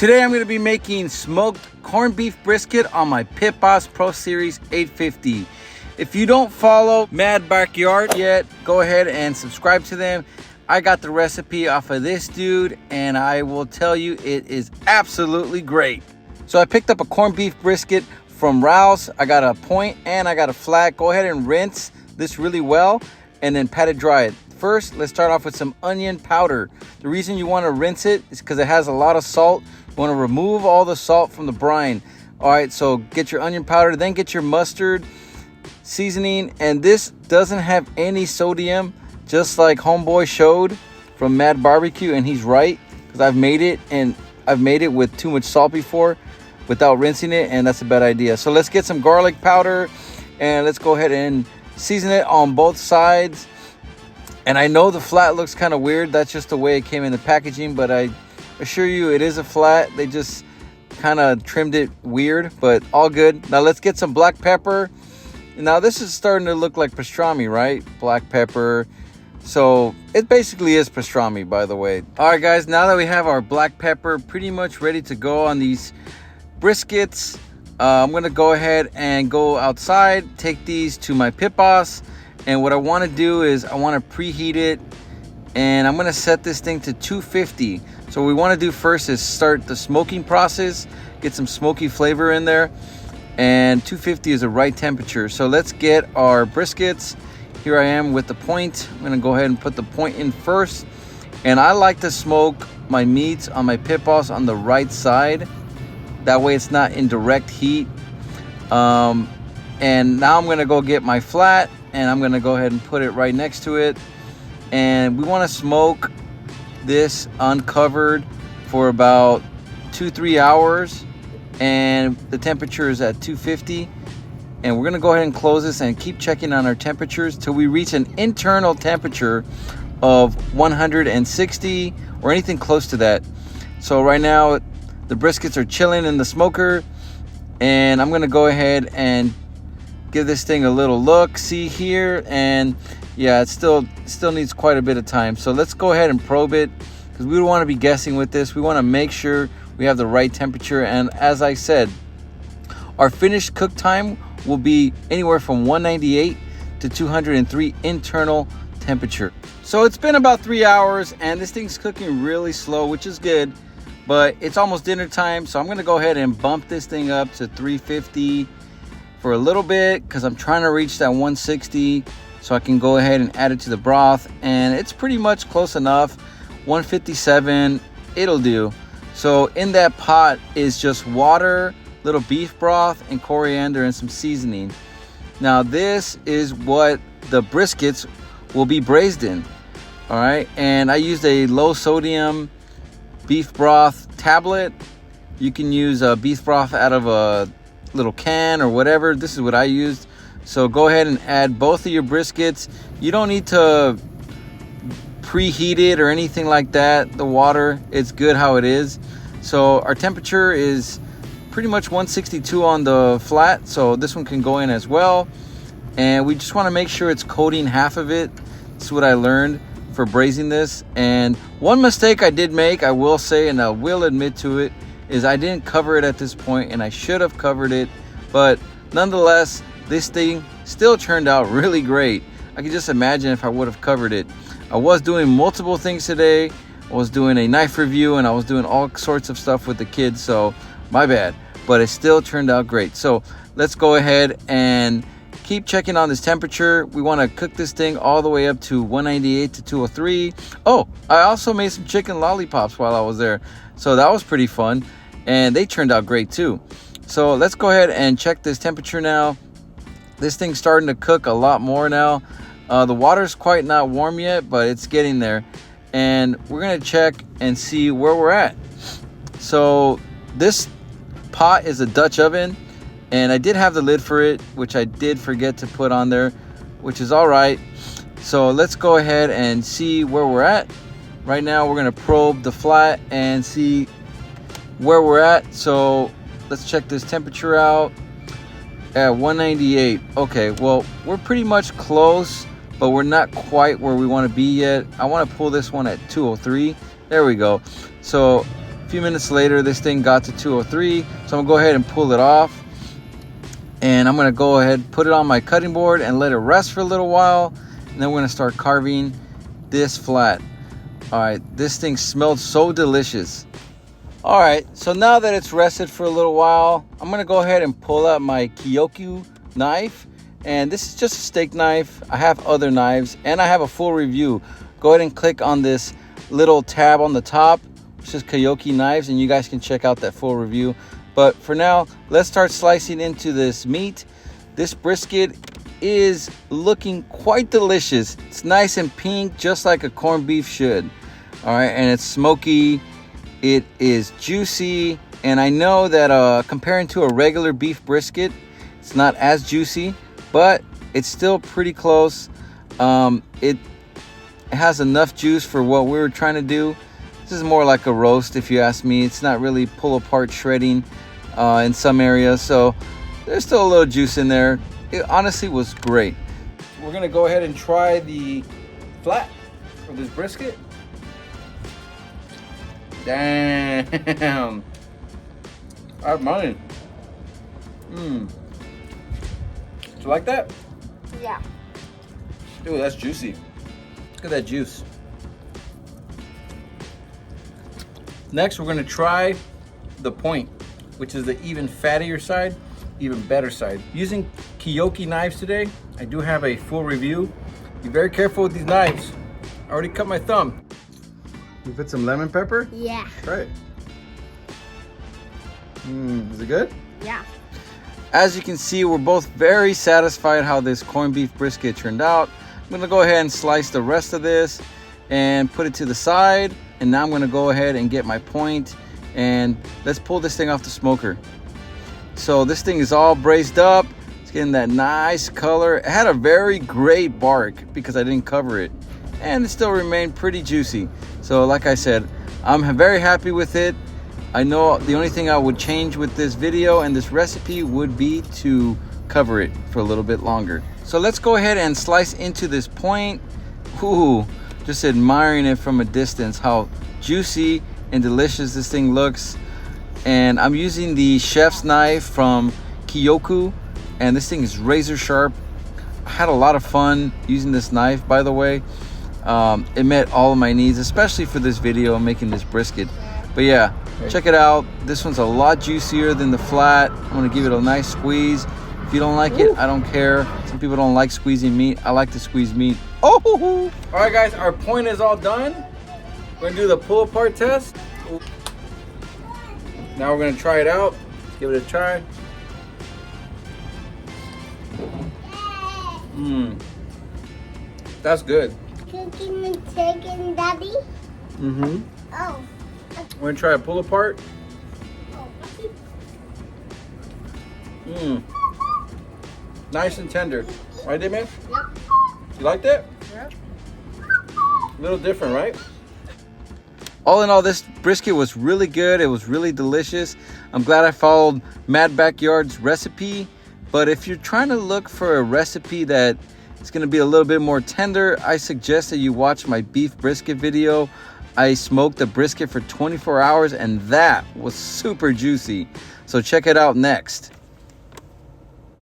Today I'm going to be making smoked corned beef brisket on my Pit Boss Pro Series 850. If you don't follow Mad Backyard yet, go ahead and subscribe to them. I got the recipe off of this dude, and I will tell you it is absolutely great. So I picked up a corned beef brisket from Rouse. I got a point and I got a flat. Go ahead and rinse this really well and then pat it dry it. First, let's start off with some onion powder. The reason you want to rinse it is because it has a lot of salt. You want to remove all the salt from the brine. All right, so get your onion powder, then get your mustard seasoning. And this doesn't have any sodium, just like Homeboy showed from Mad Barbecue, and he's right, because I've made it, and I've made it with too much salt before without rinsing it, and that's a bad idea. So let's get some garlic powder, and let's go ahead and season it on both sides. And I know the flat looks kind of weird. That's just the way it came in the packaging, but I assure you it is a flat. They just kind of trimmed it weird, but all good. Now let's get some black pepper. Now this is starting to look like pastrami, right? Black pepper. So it basically is pastrami, by the way. All right, guys, now that we have our black pepper pretty much ready to go on these briskets, I'm going to go ahead and go outside, take these to my Pit Boss. And what I want to do is I want to preheat it, and I'm going to set this thing to 250. So what we want to do first is start the smoking process, get some smoky flavor in there, and 250 is the right temperature. So let's get our briskets. Here I am with the point. I'm going to go ahead and put the point in first, and I like to smoke my meats on my Pit Boss on the right side. That way it's not in direct heat. And now I'm going to go get my flat, and I'm going to go ahead and put it right next to it. And we want to smoke this uncovered for about 2-3 hours, and the temperature is at 250. And we're going to go ahead and close this and keep checking on our temperatures till we reach an internal temperature of 160 or anything close to that. So right now the briskets are chilling in the smoker, and I'm going to go ahead and give this thing a little look, see here, and yeah, it still needs quite a bit of time. So let's go ahead and probe it, because we don't want to be guessing with this. We want to make sure we have the right temperature. And as I said, our finished cook time will be anywhere from 198 to 203 internal temperature. So it's been about 3 hours, and this thing's cooking really slow, which is good, but it's almost dinner time. So I'm going to go ahead and bump this thing up to 350 for a little bit, because I'm trying to reach that 160 so I can go ahead and add it to the broth. And it's pretty much close enough. 157, it'll do. So in that pot is just water, little beef broth, and coriander, and some seasoning. Now this is what the briskets will be braised in. All right, and I used a low sodium beef broth tablet. You can use a beef broth out of a little can or whatever. This is what I used. So go ahead and add both of your briskets. You don't need to preheat it or anything like that. The water, it's good how it is. So our temperature is pretty much 162 on the flat, so this one can go in as well. And we just want to make sure it's coating half of it. That's what I learned for braising this. And one mistake I did make, I will say, and I will admit to it, is I didn't cover it at this point, and I should have covered it. But nonetheless, this thing still turned out really great. I can just imagine if I would have covered it. I was doing multiple things today. I was doing a knife review, and I was doing all sorts of stuff with the kids, so my bad. But it still turned out great. So let's go ahead and keep checking on this temperature. We want to cook this thing all the way up to 198 to 203. Oh, I also made some chicken lollipops while I was there, so that was pretty fun, and they turned out great too. So let's go ahead and check this temperature now. This thing's starting to cook a lot more now. The water's quite not warm yet, but it's getting there. And we're going to check and see where we're at. So this pot is a Dutch oven, and I did have the lid for it, which I did forget to put on there, which is all right. So let's go ahead and see where we're at. Right now we're going to probe the flat and see where we're at. So let's check this temperature out at 198. Okay, well, we're pretty much close, but we're not quite where we want to be yet. I want to pull this one at 203. There we go. So few minutes later, this thing got to 203. So I'm gonna go ahead and pull it off. And I'm gonna go ahead, put it on my cutting board and let it rest for a little while. And then we're gonna start carving this flat. All right, this thing smelled so delicious. All right, so now that it's rested for a little while, I'm gonna go ahead and pull out my Kyoku knife. And this is just a steak knife. I have other knives and I have a full review. Go ahead and click on this little tab on the top, which is Kyoku knives, and you guys can check out that full review. But for now, let's start slicing into this meat. This brisket is looking quite delicious. It's nice and pink, just like a corned beef should. All right, and it's smoky. It is juicy, and I know that comparing to a regular beef brisket, it's not as juicy, but it's still pretty close. It has enough juice for what we were trying to do. This is more like a roast, if you ask me. It's not really pull apart shredding in some areas, so there's still a little juice in there. It honestly was great. We're gonna go ahead and try the flat of this brisket. Damn. I have mine. Do you like that? Yeah. Dude, that's juicy. Look at that juice. Next, we're gonna try the point, which is the even fattier side, even better side. Using Kyoku knives today, I do have a full review. Be very careful with these knives. I already cut my thumb. You put some lemon pepper? Yeah. Try it. Is it good? Yeah. As you can see, we're both very satisfied how this corned beef brisket turned out. I'm gonna go ahead and slice the rest of this and put it to the side. And now I'm gonna go ahead and get my point, and let's pull this thing off the smoker. So this thing is all braised up. It's getting that nice color. It had a very great bark because I didn't cover it, and it still remained pretty juicy. So like I said, I'm very happy with it. I know the only thing I would change with this video and this recipe would be to cover it for a little bit longer. So let's go ahead and slice into this point. Ooh, just admiring it from a distance, how juicy and delicious this thing looks. And I'm using the chef's knife from Kyoku, and this thing is razor sharp. I had a lot of fun using this knife, by the way. It met all of my needs, especially for this video and making this brisket. But yeah, check it out. This one's a lot juicier than the flat. I'm gonna give it a nice squeeze. If you don't like it, I don't care. Some people don't like squeezing meat. I like to squeeze meat. Oh! All right, guys, our point is all done. We're gonna do the pull apart test. Now we're gonna try it out. Let's give it a try. That's good. Cooking and chicken, Daddy? Oh. We're gonna try a pull apart. Nice and tender. Right there, man? Yep. You liked it? Yep. A little different, right? All in all, this brisket was really good. It was really delicious. I'm glad I followed Mad Backyard's recipe. But if you're trying to look for a recipe that is going to be a little bit more tender, I suggest that you watch my beef brisket video. I smoked the brisket for 24 hours and that was super juicy. So check it out next.